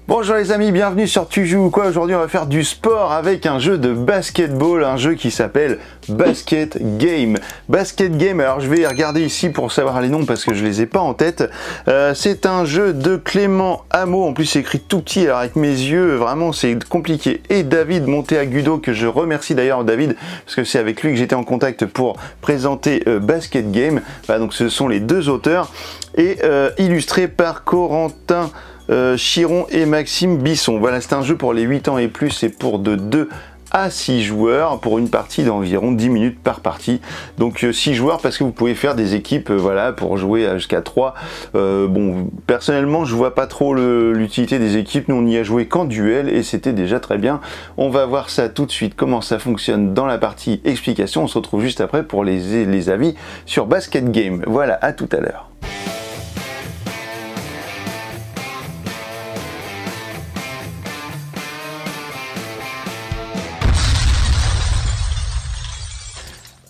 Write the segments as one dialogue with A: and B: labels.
A: Bonjour les amis, bienvenue sur Tu joues ou quoi. Aujourd'hui on va faire du sport avec un jeu de basketball, un jeu qui s'appelle Basket Game. Basket Game, alors je vais regarder ici pour savoir les noms parce que je les ai pas en tête. C'est un jeu de Clément Hameau, en plus c'est écrit tout petit, alors avec mes yeux vraiment c'est compliqué. Et David Monteagudo, que je remercie d'ailleurs David, parce que c'est avec lui que j'étais en contact pour présenter Basket Game. Voilà, donc ce sont les deux auteurs et illustré par Corentin Chiron et Maxime Bisson. Voilà, c'est un jeu pour les 8 ans et plus et pour de 2 à 6 joueurs pour une partie d'environ 10 minutes par partie. Donc 6 joueurs parce que vous pouvez faire des équipes voilà, pour jouer jusqu'à 3. Bon, personnellement, je vois pas trop l'utilité des équipes. Nous, on y a joué qu'en duel et c'était déjà très bien. On va voir ça tout de suite, comment ça fonctionne dans la partie explication. On se retrouve juste après pour les avis sur Basket Game. Voilà, à tout à l'heure.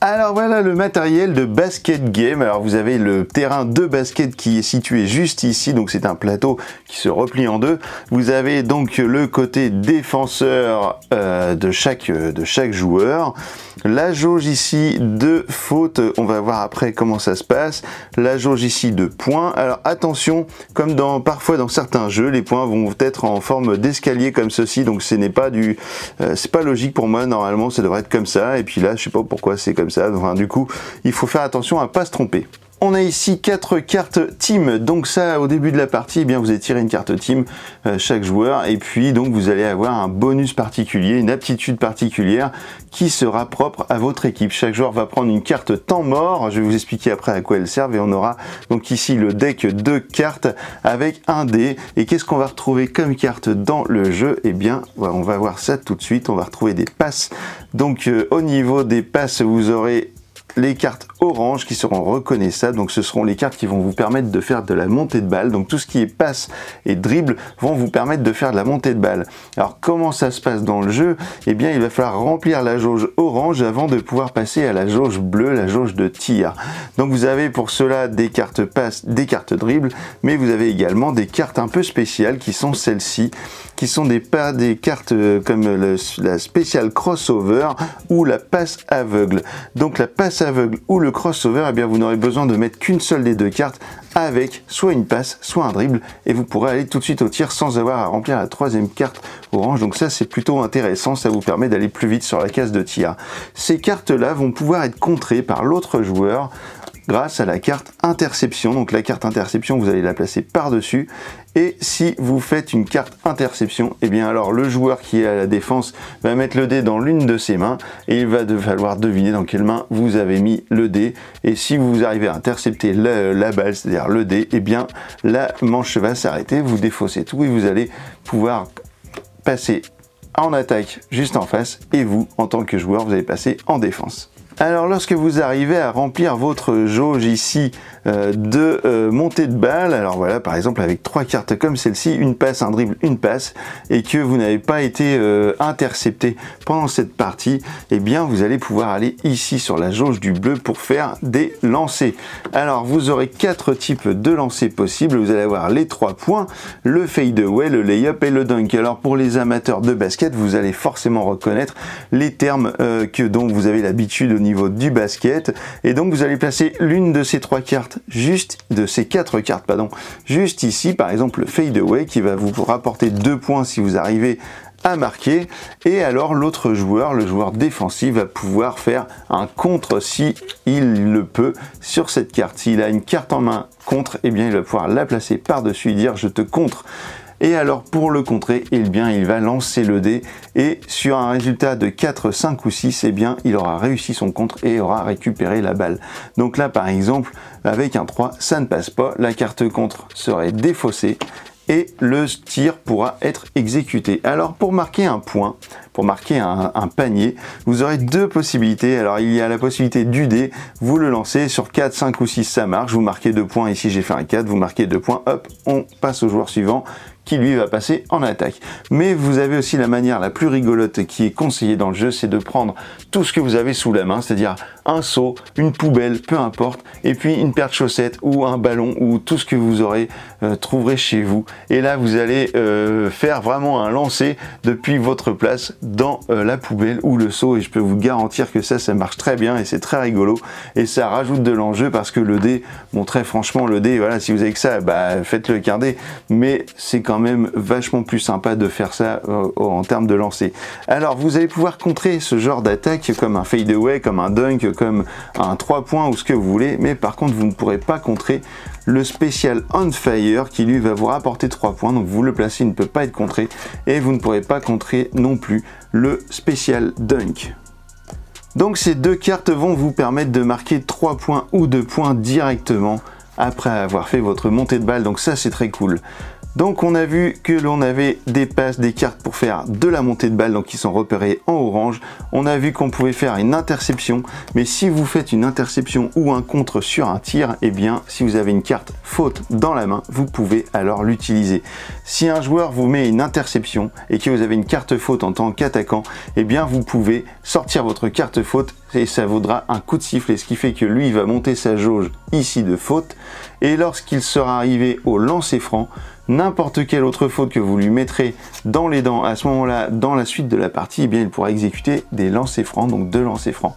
A: Alors voilà le matériel de Basket Game. Alors vous avez le terrain de basket qui est situé juste ici, donc c'est un plateau qui se replie en deux. Vous avez donc le côté défenseur de chaque joueur. La jauge ici de faute, on va voir après comment ça se passe. La jauge ici de points. Alors attention, comme parfois dans certains jeux, les points vont être en forme d'escalier comme ceci, donc ce n'est pas c'est pas logique pour moi. Normalement, ça devrait être comme ça. Et puis là, je sais pas pourquoi c'est comme ça. Enfin, du coup, il faut faire attention à pas se tromper. On a ici 4 cartes team, donc ça au début de la partie, eh bien vous allez tirer une carte team chaque joueur et puis donc vous allez avoir un bonus particulier, une aptitude particulière qui sera propre à votre équipe. Chaque joueur va prendre une carte temps mort, je vais vous expliquer après à quoi elle sert et on aura donc ici le deck de cartes avec un dé. Et qu'est-ce qu'on va retrouver comme carte dans le jeu? Eh bien on va voir ça tout de suite, on va retrouver des passes. Donc au niveau des passes, vous aurez les cartes orange qui seront reconnaissables, donc ce seront les cartes qui vont vous permettre de faire de la montée de balle. Donc tout ce qui est passe et dribble vont vous permettre de faire de la montée de balle. Alors comment ça se passe dans le jeu? Eh bien il va falloir remplir la jauge orange avant de pouvoir passer à la jauge bleue, la jauge de tir. Donc vous avez pour cela des cartes passe, des cartes dribble, mais vous avez également des cartes un peu spéciales qui sont celles-ci, qui sont des cartes comme la spéciale crossover ou la passe aveugle. Donc la passe aveugle ou le crossover, eh bien vous n'aurez besoin de mettre qu'une seule des deux cartes avec soit une passe, soit un dribble, et vous pourrez aller tout de suite au tir sans avoir à remplir la troisième carte orange. Donc ça c'est plutôt intéressant, ça vous permet d'aller plus vite sur la case de tir. Ces cartes-là vont pouvoir être contrées par l'autre joueur grâce à la carte interception. Donc la carte interception, vous allez la placer par-dessus. Et si vous faites une carte interception, eh bien alors le joueur qui est à la défense va mettre le dé dans l'une de ses mains et il va falloir deviner dans quelle main vous avez mis le dé. Et si vous arrivez à intercepter la balle, c'est-à-dire le dé, eh bien la manche va s'arrêter, vous défaussez tout et vous allez pouvoir passer en attaque juste en face et vous, en tant que joueur, vous allez passer en défense. Alors lorsque vous arrivez à remplir votre jauge ici de montée de balle, alors voilà par exemple avec 3 cartes comme celle-ci, une passe, un dribble, une passe, et que vous n'avez pas été intercepté pendant cette partie, eh bien vous allez pouvoir aller ici sur la jauge du bleu pour faire des lancers. Alors vous aurez 4 types de lancers possibles, vous allez avoir les 3 points, le fade away, le layup et le dunk. Alors pour les amateurs de basket, vous allez forcément reconnaître les termes dont vous avez l'habitude au niveau du basket, et donc vous allez placer l'une de ces 3 cartes de ces 4 cartes pardon, juste ici, par exemple le fade away qui va vous rapporter 2 points si vous arrivez à marquer, et alors l'autre joueur, le joueur défensif, va pouvoir faire un contre si il le peut sur cette carte. S'il a une carte en main contre, eh bien il va pouvoir la placer par-dessus et dire je te contre. Et alors pour le contrer, eh bien il va lancer le dé et sur un résultat de 4, 5 ou 6, eh bien il aura réussi son contre et aura récupéré la balle. Donc là par exemple avec un 3, ça ne passe pas, la carte contre serait défaussée et le tir pourra être exécuté. Alors pour marquer un point, pour marquer un panier, vous aurez 2 possibilités. Alors il y a la possibilité du dé, vous le lancez sur 4, 5 ou 6, ça marche, vous marquez 2 points, ici j'ai fait un 4, vous marquez 2 points, hop, on passe au joueur suivant qui lui va passer en attaque. Mais vous avez aussi la manière la plus rigolote qui est conseillée dans le jeu, c'est de prendre tout ce que vous avez sous la main, c'est-à-dire un seau, une poubelle, peu importe, et puis une paire de chaussettes ou un ballon ou tout ce que vous aurez trouverez chez vous. Et là, vous allez faire vraiment un lancer depuis votre place dans la poubelle ou le seau, et je peux vous garantir que ça marche très bien et c'est très rigolo et ça rajoute de l'enjeu parce que le dé, bon très franchement le dé, voilà, si vous avez que ça, bah faites-le qu'un dé, mais c'est quand même vachement plus sympa de faire ça en termes de lancer. Alors vous allez pouvoir contrer ce genre d'attaque comme un fade away, comme un dunk, comme un 3 points ou ce que vous voulez, mais par contre vous ne pourrez pas contrer le spécial on fire qui lui va vous rapporter 3 points, donc vous le placez, il ne peut pas être contré, et vous ne pourrez pas contrer non plus le spécial dunk. Donc ces deux cartes vont vous permettre de marquer 3 points ou 2 points directement après avoir fait votre montée de balle, donc ça c'est très cool. Donc on a vu que l'on avait des passes, des cartes pour faire de la montée de balle, donc qui sont repérées en orange. On a vu qu'on pouvait faire une interception, mais si vous faites une interception ou un contre sur un tir, eh bien si vous avez une carte faute dans la main, vous pouvez alors l'utiliser. Si un joueur vous met une interception et que vous avez une carte faute en tant qu'attaquant, eh bien vous pouvez sortir votre carte faute et ça vaudra un coup de sifflet, ce qui fait que lui va monter sa jauge ici de faute, et lorsqu'il sera arrivé au lancer franc, n'importe quelle autre faute que vous lui mettrez dans les dents à ce moment-là, dans la suite de la partie, eh bien il pourra exécuter des lancers francs, donc 2 lancers francs.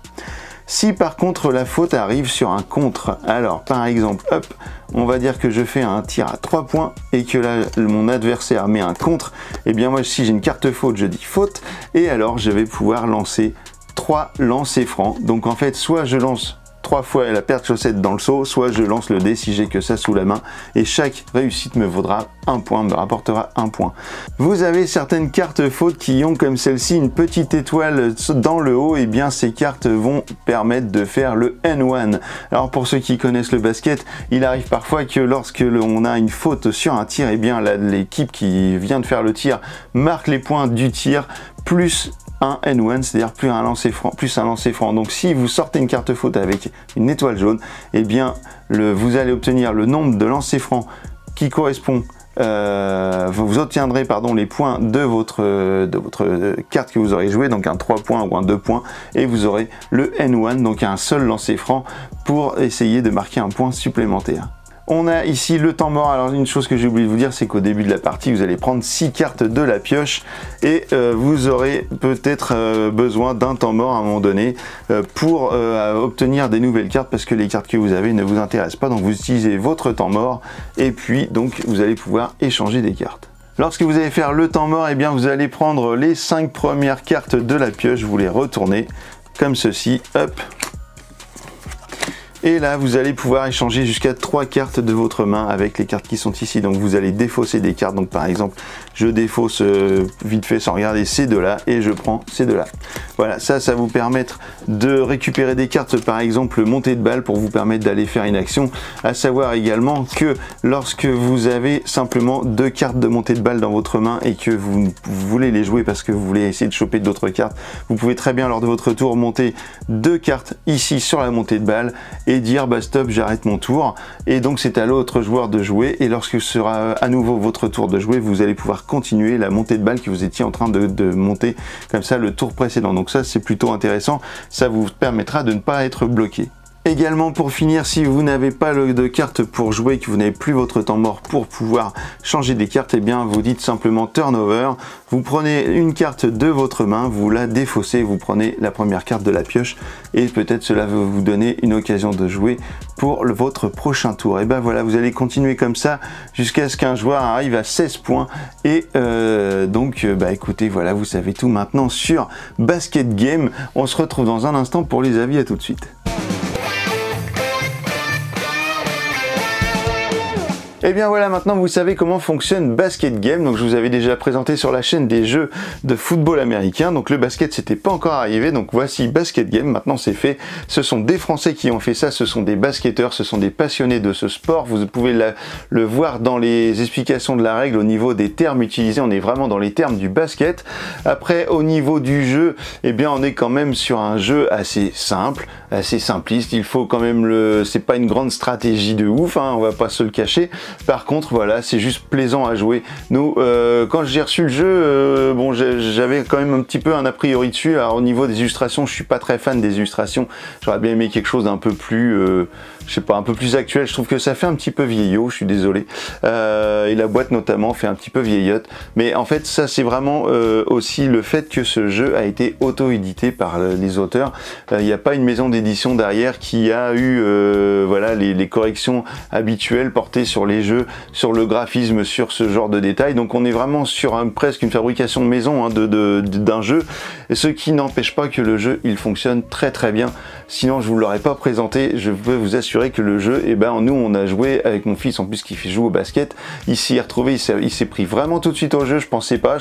A: Si par contre la faute arrive sur un contre, alors par exemple, hop, on va dire que je fais un tir à 3 points et que là mon adversaire met un contre, eh bien moi si j'ai une carte faute, je dis faute, et alors je vais pouvoir lancer 3 lancers francs. Donc en fait, soit je lance 3 fois la paire de chaussettes dans le seau, soit je lance le dé si j'ai que ça sous la main, et chaque réussite me vaudra 1 point, me rapportera 1 point. Vous avez certaines cartes fautes qui ont comme celle-ci une petite étoile dans le haut, et bien ces cartes vont permettre de faire le N1. Alors pour ceux qui connaissent le basket, il arrive parfois que lorsque l'on a une faute sur un tir, et bien l'équipe qui vient de faire le tir marque les points du tir plus un N1, c'est-à-dire plus un lancer franc. Donc si vous sortez une carte faute avec une étoile jaune, eh bien vous allez obtenir le nombre de lancers francs qui correspond, vous obtiendrez les points de votre carte que vous aurez joué, donc un 3 points ou un 2 points, et vous aurez le N1, donc un seul lancer franc pour essayer de marquer un point supplémentaire. On a ici le temps mort. Alors une chose que j'ai oublié de vous dire, c'est qu'au début de la partie, vous allez prendre 6 cartes de la pioche et vous aurez peut-être besoin d'un temps mort à un moment donné pour obtenir des nouvelles cartes, parce que les cartes que vous avez ne vous intéressent pas. Donc vous utilisez votre temps mort et puis donc vous allez pouvoir échanger des cartes. Lorsque vous allez faire le temps mort, eh bien vous allez prendre les 5 premières cartes de la pioche, vous les retournez comme ceci, hop. Et là, vous allez pouvoir échanger jusqu'à 3 cartes de votre main avec les cartes qui sont ici. Donc vous allez défausser des cartes. Donc par exemple, je défausse vite fait sans regarder ces deux-là et je prends ces deux-là. Voilà, ça vous permettre de récupérer des cartes, par exemple montée de balle, pour vous permettre d'aller faire une action. À savoir également que lorsque vous avez simplement 2 cartes de montée de balle dans votre main et que vous voulez les jouer parce que vous voulez essayer de choper d'autres cartes, vous pouvez très bien lors de votre tour monter 2 cartes ici sur la montée de balle et dire bah stop, j'arrête mon tour, et donc c'est à l'autre joueur de jouer, et lorsque ce sera à nouveau votre tour de jouer, vous allez pouvoir continuer la montée de balle que vous étiez en train de monter comme ça le tour précédent. Donc ça c'est plutôt intéressant, ça vous permettra de ne pas être bloqué. Également pour finir, si vous n'avez pas de carte pour jouer, que vous n'avez plus votre temps mort pour pouvoir changer des cartes, et bien vous dites simplement turnover, vous prenez une carte de votre main, vous la défaussez, vous prenez la première carte de la pioche, et peut-être cela va vous donner une occasion de jouer pour votre prochain tour. Et ben voilà, vous allez continuer comme ça jusqu'à ce qu'un joueur arrive à 16 points, et donc bah écoutez, voilà, vous savez tout maintenant sur Basket Game. On se retrouve dans un instant pour les avis, à tout de suite. Et bien voilà, maintenant vous savez comment fonctionne Basket Game. Donc je vous avais déjà présenté sur la chaîne des jeux de football américain. Donc le basket c'était pas encore arrivé, donc voici Basket Game, maintenant c'est fait. Ce sont des Français qui ont fait ça, ce sont des basketteurs, ce sont des passionnés de ce sport. Vous pouvez le voir dans les explications de la règle au niveau des termes utilisés, on est vraiment dans les termes du basket. Après au niveau du jeu, eh bien on est quand même sur un jeu assez simple, assez simpliste. Il faut quand même c'est pas une grande stratégie de ouf, hein, on va pas se le cacher. Par contre, voilà, c'est juste plaisant à jouer. Nous, quand j'ai reçu le jeu, bon, j'avais quand même un petit peu un a priori dessus. Alors au niveau des illustrations, je suis pas très fan des illustrations. J'aurais bien aimé quelque chose d'un peu plus, je sais pas, un peu plus actuel. Je trouve que ça fait un petit peu vieillot, je suis désolé. Et la boîte notamment fait un petit peu vieillotte. Mais en fait, ça c'est vraiment aussi le fait que ce jeu a été auto-édité par les auteurs. Il n'y a pas une maison d'édition derrière qui a eu voilà, les corrections habituelles portées sur les jeux, sur le graphisme, sur ce genre de détails. Donc on est vraiment sur presque une fabrication de maison, hein, d'un jeu, et ce qui n'empêche pas que le jeu il fonctionne très très bien. Sinon je vous l'aurais pas présenté. Je peux vous assurer que le jeu, eh ben nous on a joué avec mon fils en plus qui joue au basket. Il s'y est retrouvé, il s'est pris vraiment tout de suite au jeu. Je pensais pas,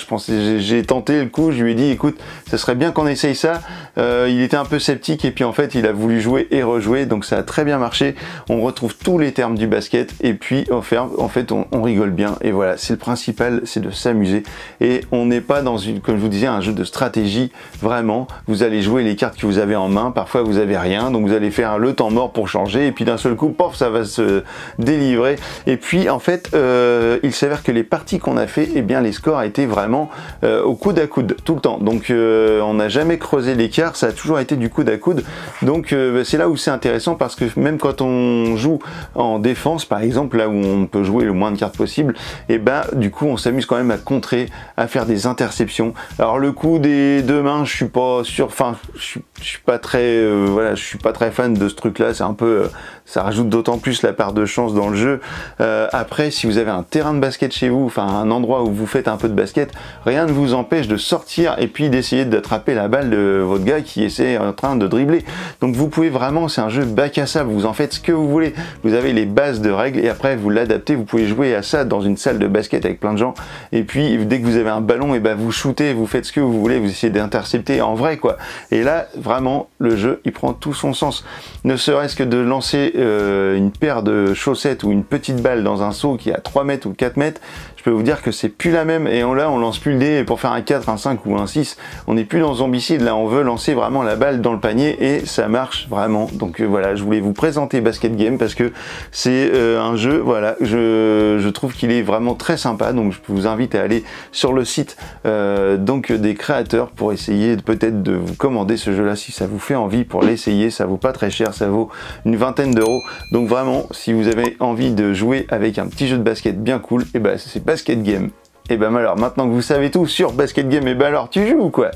A: j'ai tenté le coup, je lui ai dit écoute, ça serait bien qu'on essaye ça. Il était un peu sceptique et puis en fait il a voulu jouer et rejouer, donc ça a très bien marché. On retrouve tous les termes du basket et puis en fait on rigole bien, et voilà, c'est le principal, c'est de s'amuser. Et on n'est pas dans une, comme je vous disais, un jeu de stratégie. Vraiment, vous allez jouer les cartes que vous avez en main, parfois vous avez rien, donc vous allez faire le temps mort pour changer, et puis d'un seul coup, pof, ça va se délivrer. Et puis en fait, il s'avère que les parties qu'on a fait, eh bien les scores étaient vraiment au coude à coude, tout le temps. Donc on n'a jamais creusé l'écart, ça a toujours été du coude à coude. Donc c'est là où c'est intéressant, parce que même quand on joue en défense, par exemple, là où on peut jouer le moins de cartes possible, et ben du coup on s'amuse quand même à contrer, à faire des interceptions. Alors le coup des deux mains, je suis pas sûr, enfin je suis pas très voilà, je suis pas très fan de ce truc là. C'est un peu ça rajoute d'autant plus la part de chance dans le jeu. Après, si vous avez un terrain de basket chez vous, enfin un endroit où vous faites un peu de basket, rien ne vous empêche de sortir et puis d'essayer d'attraper la balle de votre gars qui essaie en train de dribbler. Donc vous pouvez vraiment, c'est un jeu bac à sable, vous en faites ce que vous voulez. Vous avez les bases de règles et après vous l'adaptez. Vous pouvez jouer à ça dans une salle de basket avec plein de gens, et puis dès que vous avez un ballon, et ben vous shootez, vous faites ce que vous voulez, vous essayez d'intercepter en vrai quoi. Et là vraiment le jeu il prend tout son sens. Ne serait-ce que de lancer une paire de chaussettes ou une petite balle dans un seau qui est à 3 mètres ou 4 mètres, je peux vous dire que c'est plus la même. Et là on lance plus le dé pour faire un 4, un 5 ou un 6, on n'est plus dans Zombicide, là on veut lancer vraiment la balle dans le panier et ça marche vraiment. Donc voilà, je voulais vous présenter Basket Game parce que c'est un jeu, voilà, je trouve qu'il est vraiment très sympa. Donc je vous invite à aller sur le site donc des créateurs pour essayer peut-être de vous commander ce jeu là si ça vous fait envie, pour l'essayer. Ça vaut pas très cher, ça vaut une vingtaine d'euros. Donc vraiment, si vous avez envie de jouer avec un petit jeu de basket bien cool, et ben c'est Basket Game. Et ben alors maintenant que vous savez tout sur Basket Game, et ben alors tu joues ou quoi?